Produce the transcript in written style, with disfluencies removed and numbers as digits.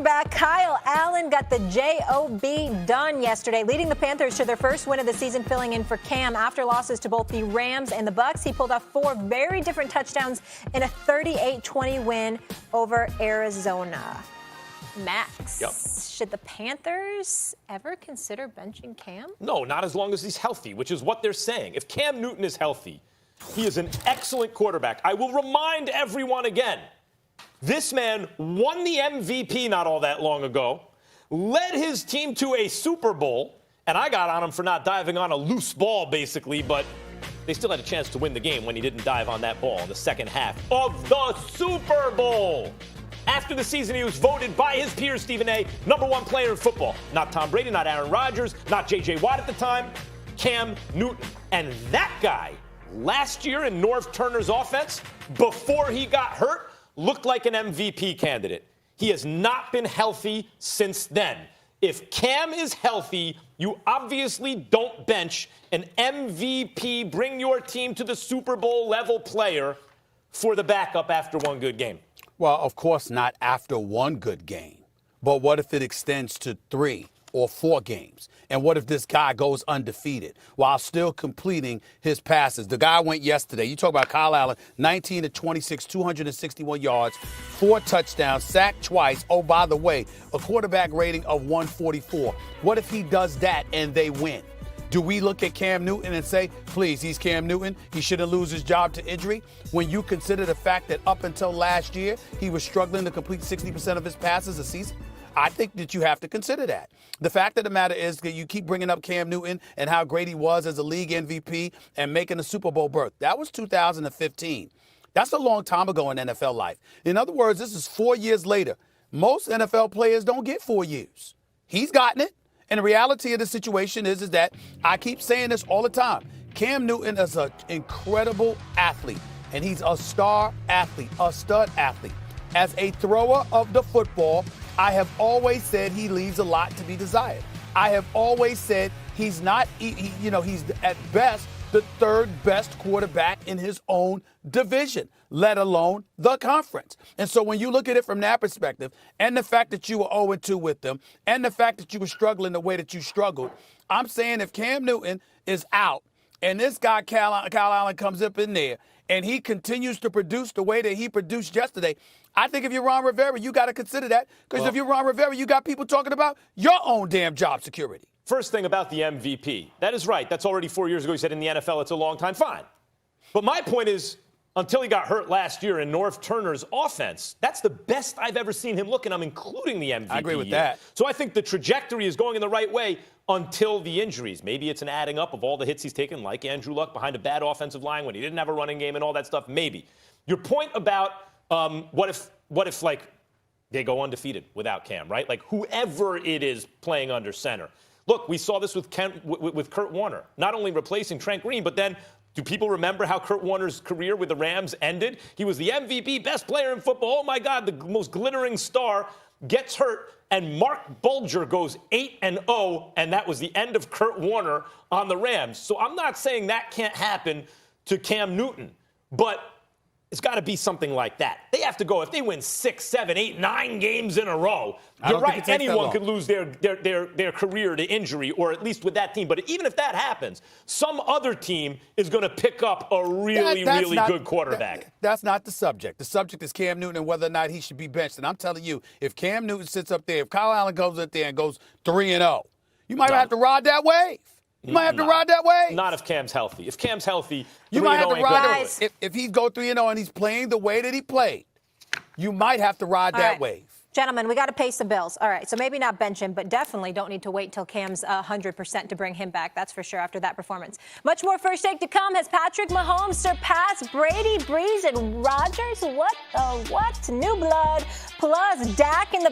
quarterback Kyle Allen got the J.O.B. done yesterday, leading the Panthers to their first win of the season, filling in for Cam. After losses to both the Rams and the Bucs, he pulled off 4 very different touchdowns in a 38-20 win over Arizona. Max, should the Panthers ever consider benching Cam? No, not as long as he's healthy, which is what they're saying. If Cam Newton is healthy, he is an excellent quarterback. I will remind everyone again, this man won the MVP not all that long ago, led his team to a Super Bowl, and I got on him for not diving on a loose ball, basically, but they still had a chance to win the game when he didn't dive on that ball in the second half of the Super Bowl. After the season, he was voted by his peers, Stephen A., #1 player in football. Not Tom Brady, not Aaron Rodgers, not J.J. Watt at the time, Cam Newton. And that guy, last year in Norv Turner's offense, before he got hurt, looked like an MVP candidate. He has not been healthy since then. If Cam is healthy, you obviously don't bench an MVP, bring your team to the Super Bowl level player for the backup after one good game. Well, of course not after one good game. But what if it extends to 3 or 4 games? And what if this guy goes undefeated while still completing his passes? The guy went yesterday. You talk about Kyle Allen, 19 to 26, 261 yards, 4 touchdowns, sacked twice. Oh, by the way, a quarterback rating of 144. What if he does that and they win? Do we look at Cam Newton and say, please, he's Cam Newton, he shouldn't lose his job to injury? When you consider the fact that up until last year, he was struggling to complete 60% of his passes a season? I think that you have to consider that. The fact of the matter is that you keep bringing up Cam Newton and how great he was as a league MVP and making a Super Bowl berth. That was 2015. That's a long time ago in NFL life. In other words, this is 4 years later. Most NFL players don't get 4 years. He's gotten it. And the reality of the situation is that I keep saying this all the time. Cam Newton is an incredible athlete, and he's a star athlete, a stud athlete. As a thrower of the football, I have always said he leaves a lot to be desired. I have always said he's not, he's at best the 3rd best quarterback in his own division, let alone the conference. And so when you look at it from that perspective, and the fact that you were 0-2 with them, and the fact that you were struggling the way that you struggled, I'm saying if Cam Newton is out, and this guy Kyle Allen comes up in there, and he continues to produce the way that he produced yesterday, I think if you're Ron Rivera, you got to consider that. Because if you're Ron Rivera, you got people talking about your own damn job security. First thing about the MVP. That is right. That's already 4 years ago. He said in the NFL it's a long time. Fine. But my point is, until he got hurt last year in Norv Turner's offense, that's the best I've ever seen him look, and I'm including the MVP. I agree with that. So I think the trajectory is going in the right way until the injuries. Maybe it's an adding up of all the hits he's taken, like Andrew Luck behind a bad offensive line when he didn't have a running game and all that stuff. Maybe. Your point about what if like they go undefeated without Cam, right? Like whoever it is playing under center. Look, we saw this with Kurt Warner, not only replacing Trent Green, but then do people remember how Kurt Warner's career with the Rams ended? He was the MVP, best player in football. Oh, my God, the most glittering star gets hurt, and Mark Bulger goes 8-0, and that was the end of Kurt Warner on the Rams. So I'm not saying that can't happen to Cam Newton, but it's got to be something like that. They have to go, if they win 6, 7, 8, 9 games in a row, you're right, anyone could lose their career to injury, or at least with that team. But even if that happens, some other team is going to pick up a really good quarterback. That's not the subject. The subject is Cam Newton and whether or not he should be benched. And I'm telling you, if Cam Newton sits up there, if Kyle Allen goes up there and goes 3-0, you might have to ride that wave. You might have to ride that way. Not if Cam's healthy. If Cam's healthy, you might have to ride it. If he goes 3-0 and he's playing the way that he played, you might have to ride that wave. Gentlemen, we got to pay some bills. All right, so maybe not bench him, but definitely don't need to wait till Cam's 100% to bring him back. That's for sure after that performance. Much more First Take to come. Has Patrick Mahomes surpassed Brady, Breeze, and Rodgers? What the what? New blood plus Dak in the